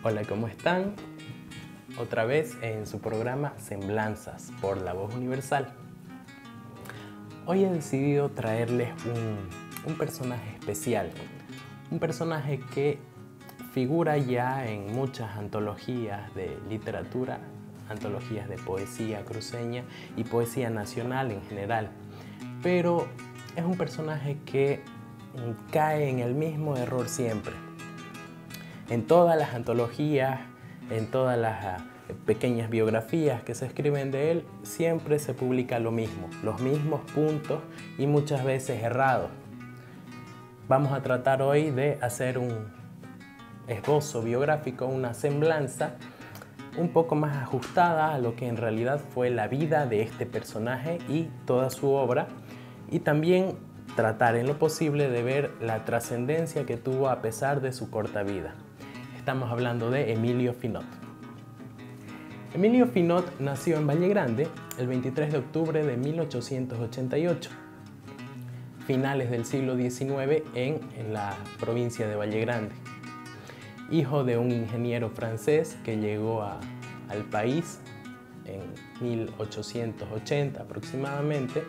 Hola, ¿cómo están? Otra vez en su programa Semblanzas por La Voz Universal. Hoy he decidido traerles un personaje especial, un personaje que figura ya en muchas antologías de literatura, antologías de poesía cruceña y poesía nacional en general, pero es un personaje que cae en el mismo error siempre. En todas las antologías, en todas las pequeñas biografías que se escriben de él, siempre se publica lo mismo, los mismos puntos y muchas veces errados. Vamos a tratar hoy de hacer un esbozo biográfico, una semblanza un poco más ajustada a lo que en realidad fue la vida de este personaje y toda su obra, y también tratar en lo posible de ver la trascendencia que tuvo a pesar de su corta vida. Estamos hablando de Emilio Finot. Emilio Finot nació en Valle Grande el 23 de octubre de 1888, finales del siglo XIX en la provincia de Valle Grande. Hijo de un ingeniero francés que llegó al país en 1880 aproximadamente,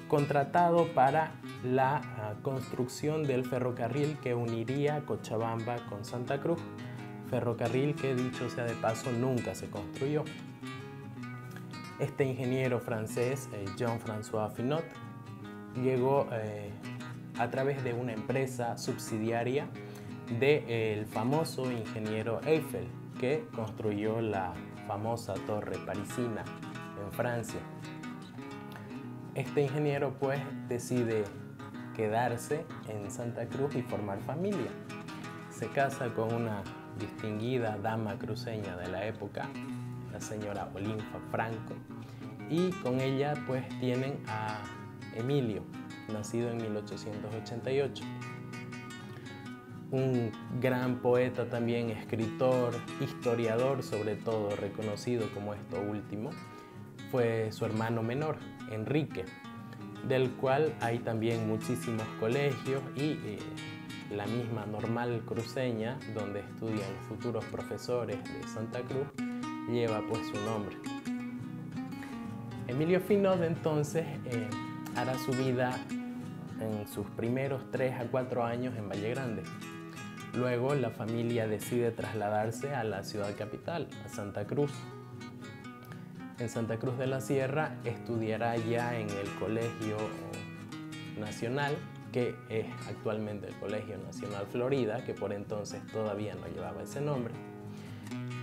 contratado para la construcción del ferrocarril que uniría Cochabamba con Santa Cruz, ferrocarril que, dicho sea de paso, nunca se construyó. Este ingeniero francés, Jean-François Finot, llegó a través de una empresa subsidiaria del famoso ingeniero Eiffel, que construyó la famosa torre parisina en Francia. Este ingeniero pues decide quedarse en Santa Cruz y formar familia. Se casa con una distinguida dama cruceña de la época, la señora Olinfa Franco, y con ella pues tienen a Emilio, nacido en 1888. Un gran poeta también, escritor, historiador sobre todo, reconocido como esto último, fue su hermano menor, Enrique, del cual hay también muchísimos colegios y la misma Normal Cruceña, donde estudian los futuros profesores de Santa Cruz, lleva pues su nombre. Emilio Finot entonces hará su vida en sus primeros 3 a 4 años en Valle Grande. Luego la familia decide trasladarse a la ciudad capital, a Santa Cruz. En Santa Cruz de la Sierra estudiará ya en el Colegio Nacional, que es actualmente el Colegio Nacional Florida, que por entonces todavía no llevaba ese nombre,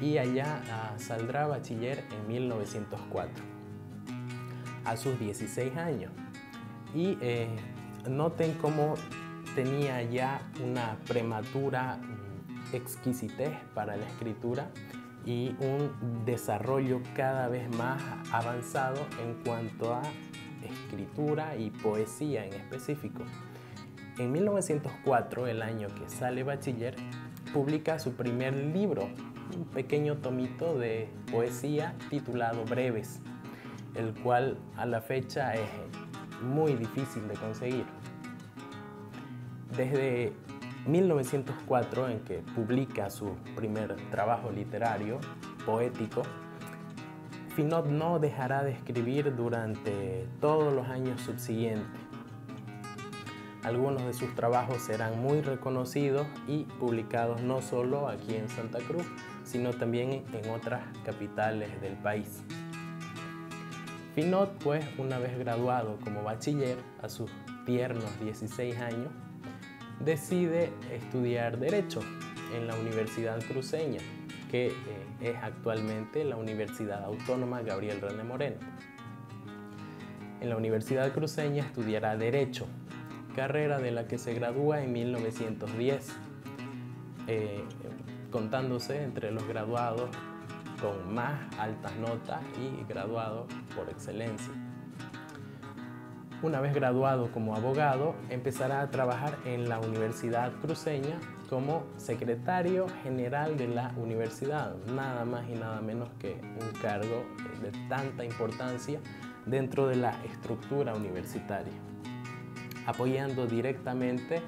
y allá saldrá bachiller en 1904, a sus 16 años. Y noten cómo tenía ya una prematura exquisitez para la escritura y un desarrollo cada vez más avanzado en cuanto a escritura y poesía en específico. En 1904, el año que sale bachiller, publica su primer libro, un pequeño tomito de poesía titulado Breves, el cual a la fecha es muy difícil de conseguir. Desde 1904, en que publica su primer trabajo literario, poético, Finot no dejará de escribir durante todos los años subsiguientes. Algunos de sus trabajos serán muy reconocidos y publicados no solo aquí en Santa Cruz, sino también en otras capitales del país. Finot, pues, una vez graduado como bachiller, a sus tiernos 16 años, decide estudiar Derecho en la Universidad Cruceña, que es actualmente la Universidad Autónoma Gabriel René Moreno. En la Universidad Cruceña estudiará Derecho, carrera de la que se gradúa en 1910, contándose entre los graduados con más altas notas y graduados por excelencia. Una vez graduado como abogado, empezará a trabajar en la Universidad Cruceña como secretario general de la universidad, nada más y nada menos que un cargo de tanta importancia dentro de la estructura universitaria, apoyando directamente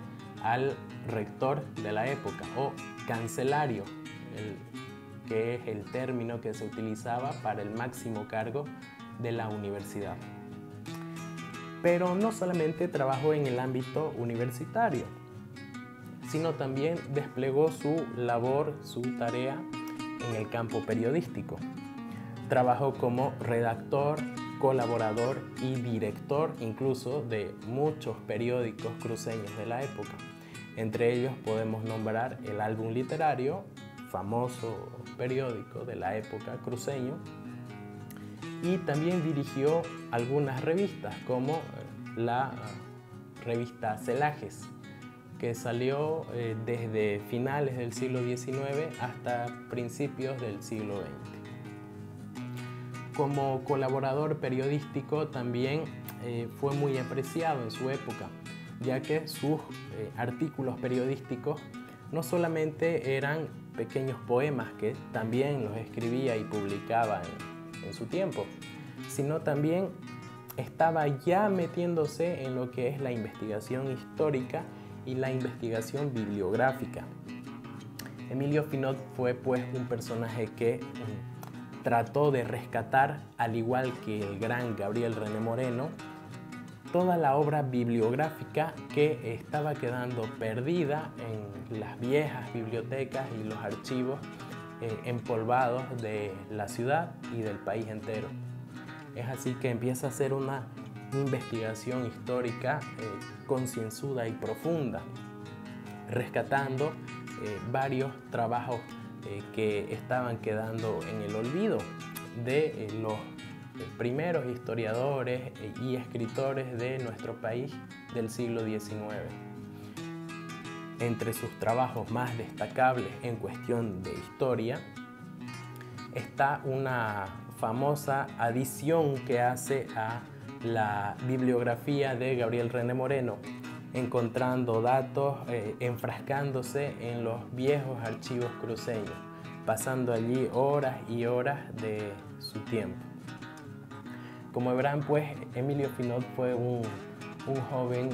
al rector de la época o cancelario que es el término que se utilizaba para el máximo cargo de la universidad. Pero no solamente trabajó en el ámbito universitario, sino también desplegó su labor, su tarea en el campo periodístico. Trabajó como redactor, colaborador y director incluso de muchos periódicos cruceños de la época. Entre ellos podemos nombrar El Álbum Literario, famoso periódico de la época cruceño, y también dirigió algunas revistas como la revista Celajes, que salió desde finales del siglo XIX hasta principios del siglo XX. Como colaborador periodístico también fue muy apreciado en su época, ya que sus artículos periodísticos no solamente eran pequeños poemas que también los escribía y publicaba en su tiempo, sino también estaba ya metiéndose en lo que es la investigación histórica y la investigación bibliográfica. Emilio Finot fue pues un personaje que trató de rescatar, al igual que el gran Gabriel René Moreno, toda la obra bibliográfica que estaba quedando perdida en las viejas bibliotecas y los archivos empolvados de la ciudad y del país entero. Es así que empieza a hacer una investigación histórica concienzuda y profunda, rescatando varios trabajos que estaban quedando en el olvido de los primeros historiadores y escritores de nuestro país del siglo XIX. Entre sus trabajos más destacables en cuestión de historia está una famosa adición que hace a la bibliografía de Gabriel René Moreno, encontrando datos, enfrascándose en los viejos archivos cruceños, pasando allí horas y horas de su tiempo. Como verán, pues Emilio Finot fue un joven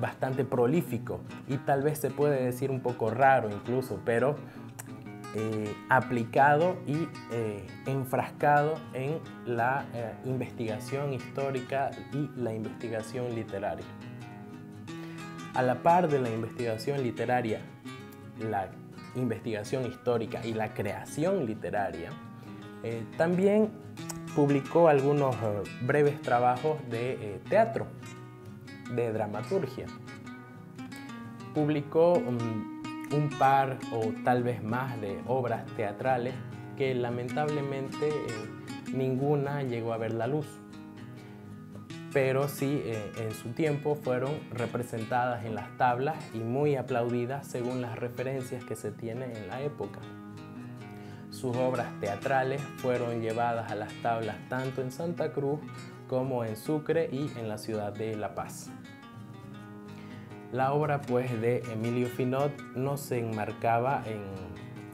bastante prolífico y tal vez se puede decir un poco raro incluso, pero aplicado y enfrascado en la investigación histórica y la investigación literaria. A la par de la investigación literaria, la investigación histórica y la creación literaria, también publicó algunos breves trabajos de teatro, de dramaturgia. Publicó un par o tal vez más de obras teatrales que lamentablemente ninguna llegó a ver la luz, pero sí en su tiempo fueron representadas en las tablas y muy aplaudidas según las referencias que se tienen en la época. Sus obras teatrales fueron llevadas a las tablas tanto en Santa Cruz como en Sucre y en la ciudad de La Paz. La obra pues de Emilio Finot no se enmarcaba en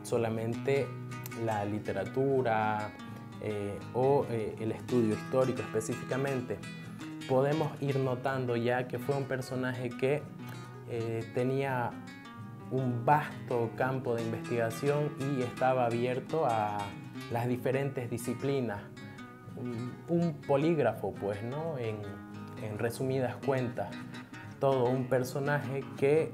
solamente la literatura o el estudio histórico específicamente. Podemos ir notando ya que fue un personaje que tenía un vasto campo de investigación y estaba abierto a las diferentes disciplinas. Un polígrafo pues, ¿no? En resumidas cuentas. Todo un personaje que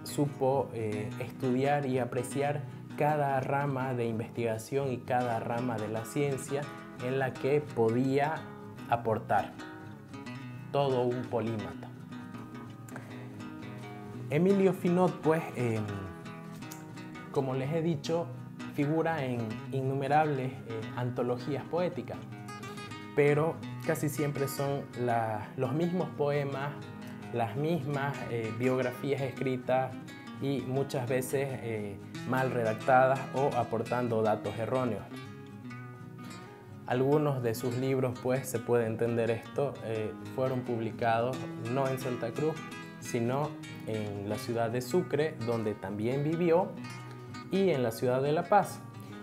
supo estudiar y apreciar cada rama de investigación y cada rama de la ciencia en la que podía aportar. Todo un polímata. Emilio Finot, pues, como les he dicho, figura en innumerables antologías poéticas, pero casi siempre son los mismos poemas, las mismas biografías escritas y muchas veces mal redactadas o aportando datos erróneos. Algunos de sus libros, pues se puede entender esto, fueron publicados no en Santa Cruz, sino en la ciudad de Sucre, donde también vivió, y en la ciudad de La Paz.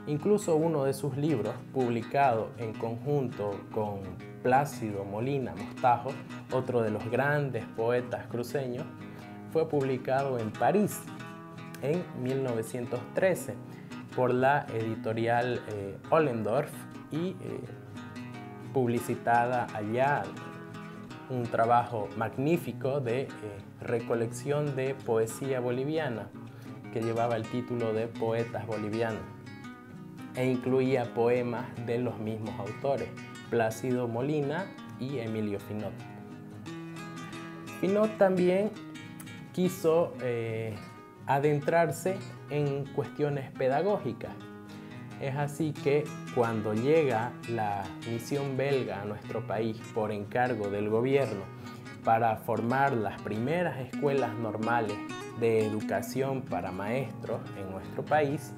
Incluso uno de sus libros, publicado en conjunto con Plácido Molina Mostajo, otro de los grandes poetas cruceños, fue publicado en París, en 1913 por la editorial Ollendorff y publicitada allá, un trabajo magnífico de recolección de poesía boliviana que llevaba el título de Poetas Bolivianos e incluía poemas de los mismos autores, Plácido Molina y Emilio Finot. Finot también quiso adentrarse en cuestiones pedagógicas. Es así que cuando llega la misión belga a nuestro país por encargo del gobierno para formar las primeras escuelas normales de educación para maestros en nuestro país,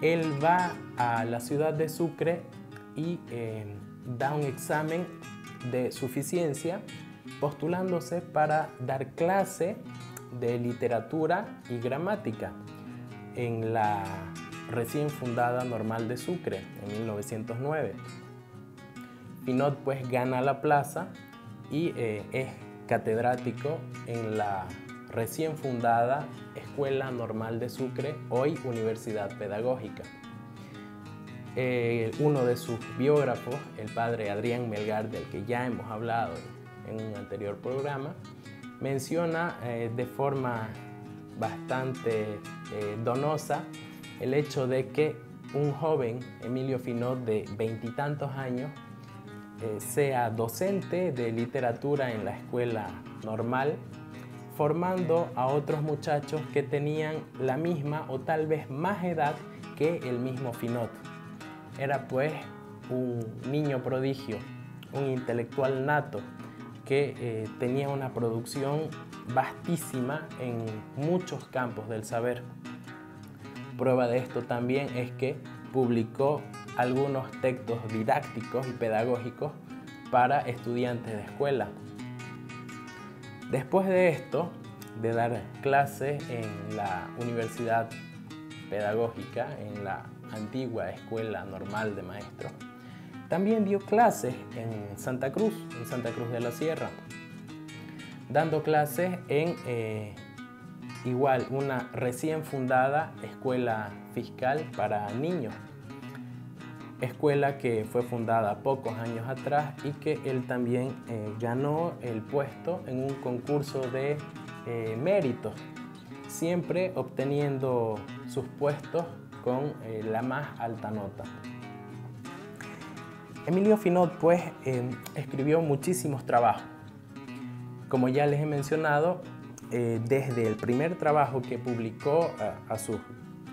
él va a la ciudad de Sucre y da un examen de suficiencia postulándose para dar clase de literatura y gramática en la recién fundada Normal de Sucre en 1909. Finot pues gana la plaza y es catedrático en la recién fundada Escuela Normal de Sucre, hoy Universidad Pedagógica. Uno de sus biógrafos, el padre Adrián Melgar, del que ya hemos hablado en un anterior programa, menciona de forma bastante donosa el hecho de que un joven, Emilio Finot, de 20 y tantos años, sea docente de literatura en la escuela normal, formando a otros muchachos que tenían la misma o tal vez más edad que el mismo Finot. Era pues un niño prodigio, un intelectual nato que tenía una producción vastísima en muchos campos del saber. Prueba de esto también es que publicó algunos textos didácticos y pedagógicos para estudiantes de escuela. Después de esto, de dar clases en la Universidad Pedagógica, en la antigua Escuela Normal de Maestros, también dio clases en Santa Cruz de la Sierra, dando clases en igual una recién fundada escuela fiscal para niños, escuela que fue fundada pocos años atrás y que él también ganó el puesto en un concurso de méritos, siempre obteniendo sus puestos con la más alta nota. Emilio Finot pues escribió muchísimos trabajos. Como ya les he mencionado, desde el primer trabajo que publicó a sus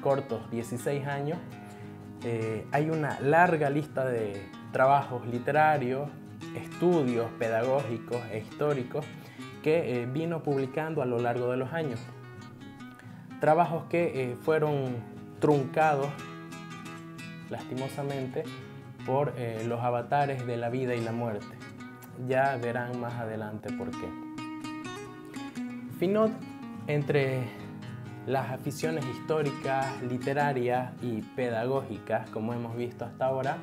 cortos 16 años, hay una larga lista de trabajos literarios, estudios pedagógicos e históricos que vino publicando a lo largo de los años. Trabajos que fueron truncados, lastimosamente, por los avatares de la vida y la muerte. Ya verán más adelante por qué. Finot, entre las aficiones históricas, literarias y pedagógicas, como hemos visto hasta ahora,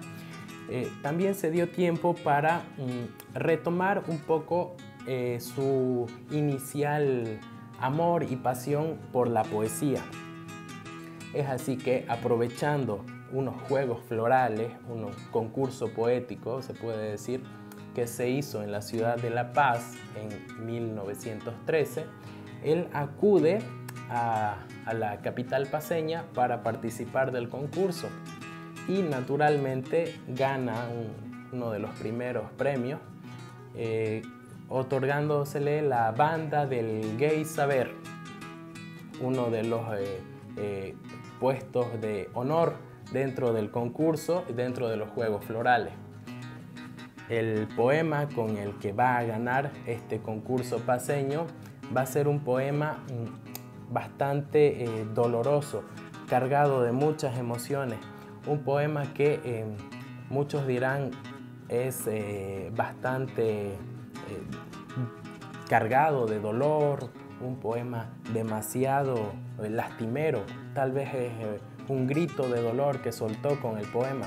también se dio tiempo para retomar un poco su inicial amor y pasión por la poesía. Es así que, aprovechando unos juegos florales, un concurso poético, se puede decir, que se hizo en la ciudad de La Paz en 1913, él acude a la capital paceña para participar del concurso y naturalmente gana uno de los primeros premios, otorgándosele la banda del Gay Saber, uno de los puestos de honor dentro del concurso y dentro de los Juegos Florales. El poema con el que va a ganar este concurso paceño va a ser un poema bastante doloroso, cargado de muchas emociones, un poema que muchos dirán es bastante cargado de dolor, un poema demasiado lastimero, tal vez es un grito de dolor que soltó con el poema.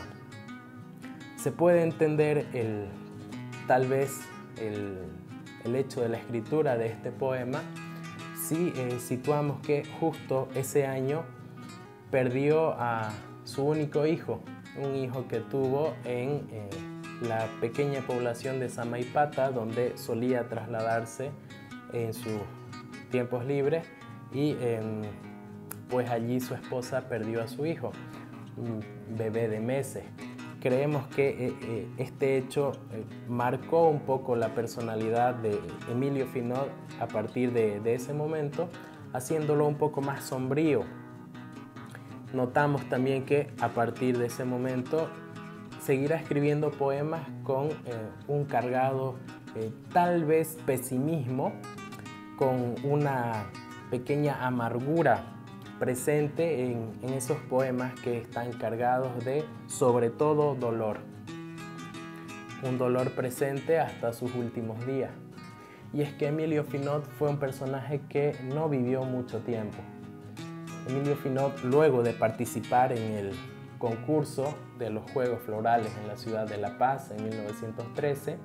Se puede entender tal vez el hecho de la escritura de este poema si situamos que justo ese año perdió a su único hijo, un hijo que tuvo en la pequeña población de Samaipata, donde solía trasladarse en sus tiempos libres, y pues allí su esposa perdió a su hijo, un bebé de meses. Creemos que este hecho marcó un poco la personalidad de Emilio Finot a partir de ese momento, haciéndolo un poco más sombrío. Notamos también que a partir de ese momento seguirá escribiendo poemas con un cargado tal vez pesimismo, con una pequeña amargura presente en esos poemas que están cargados de, sobre todo, dolor. Un dolor presente hasta sus últimos días. Y es que Emilio Finot fue un personaje que no vivió mucho tiempo. Emilio Finot, luego de participar en el concurso de los Juegos Florales en la ciudad de La Paz en 1913,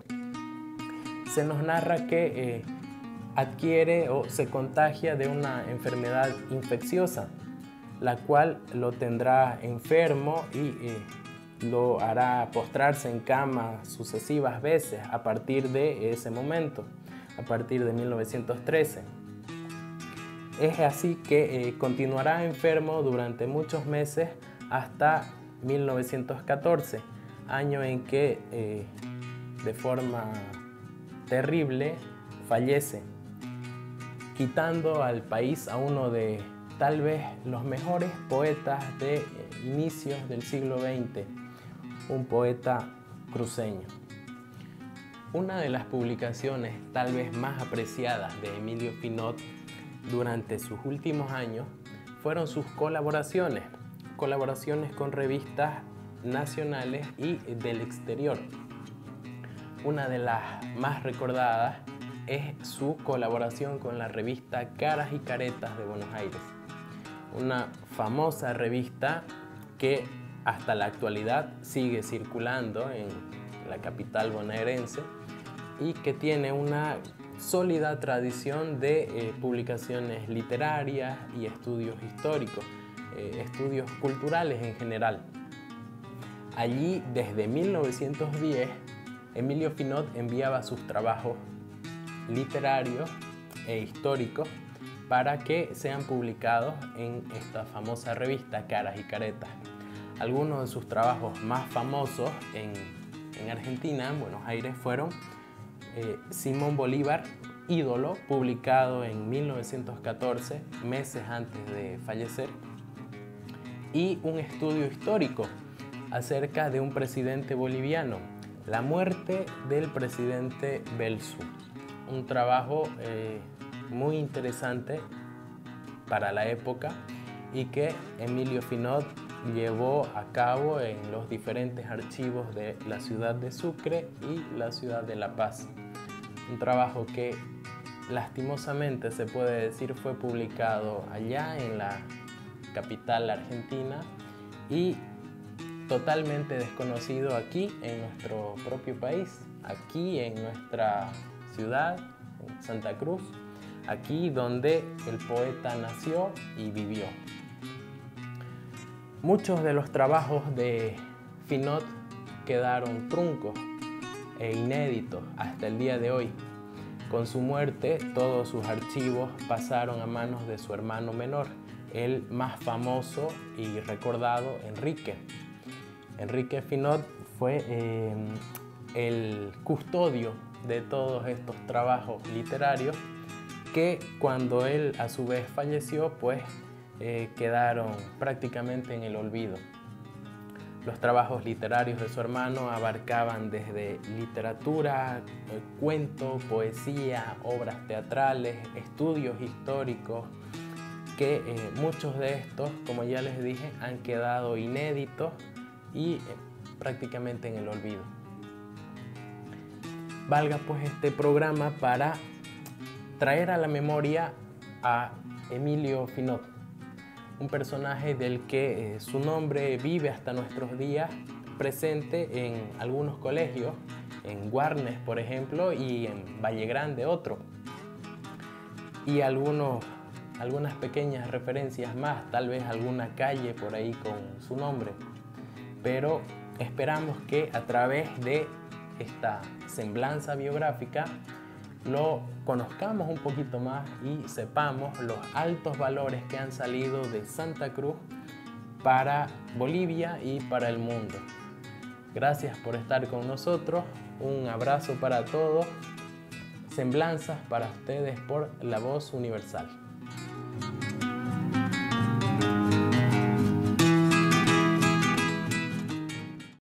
se nos narra que adquiere o se contagia de una enfermedad infecciosa, la cual lo tendrá enfermo y lo hará postrarse en cama sucesivas veces a partir de ese momento, a partir de 1913. Es así que continuará enfermo durante muchos meses hasta 1914, año en que de forma terrible fallece, quitando al país a uno de tal vez los mejores poetas de inicios del siglo XX, un poeta cruceño. Una de las publicaciones tal vez más apreciadas de Emilio Finot durante sus últimos años fueron sus colaboraciones con revistas nacionales y del exterior. Una de las más recordadas es su colaboración con la revista Caras y Caretas de Buenos Aires, una famosa revista que hasta la actualidad sigue circulando en la capital bonaerense y que tiene una sólida tradición de publicaciones literarias y estudios históricos, estudios culturales en general. Allí, desde 1910, Emilio Finot enviaba sus trabajos literarios e históricos para que sean publicados en esta famosa revista Caras y Caretas. Algunos de sus trabajos más famosos en Argentina, en Buenos Aires, fueron Simón Bolívar, ídolo, publicado en 1914, meses antes de fallecer, y un estudio histórico acerca de un presidente boliviano, la muerte del presidente Belsu. Un trabajo muy interesante para la época y que Emilio Finot llevó a cabo en los diferentes archivos de la ciudad de Sucre y la ciudad de La Paz. Un trabajo que lastimosamente se puede decir fue publicado allá en la capital argentina y totalmente desconocido aquí en nuestro propio país, aquí en nuestra ciudad, en Santa Cruz, aquí donde el poeta nació y vivió. Muchos de los trabajos de Finot quedaron truncos e inéditos hasta el día de hoy. Con su muerte, todos sus archivos pasaron a manos de su hermano menor, el más famoso y recordado Enrique. Enrique Finot fue el custodio de todos estos trabajos literarios que cuando él a su vez falleció, pues quedaron prácticamente en el olvido. Los trabajos literarios de su hermano abarcaban desde literatura, cuento, poesía, obras teatrales, estudios históricos, que muchos de estos, como ya les dije, han quedado inéditos y prácticamente en el olvido. Valga pues este programa para traer a la memoria a Emilio Finot, un personaje del que su nombre vive hasta nuestros días, presente en algunos colegios, en Guarnes por ejemplo y en Valle Grande otro. y algunas pequeñas referencias más, tal vez alguna calle por ahí con su nombre. Pero esperamos que a través de esta semblanza biográfica lo conozcamos un poquito más y sepamos los altos valores que han salido de Santa Cruz para Bolivia y para el mundo. Gracias por estar con nosotros, un abrazo para todos, semblanzas para ustedes por La Voz Universal.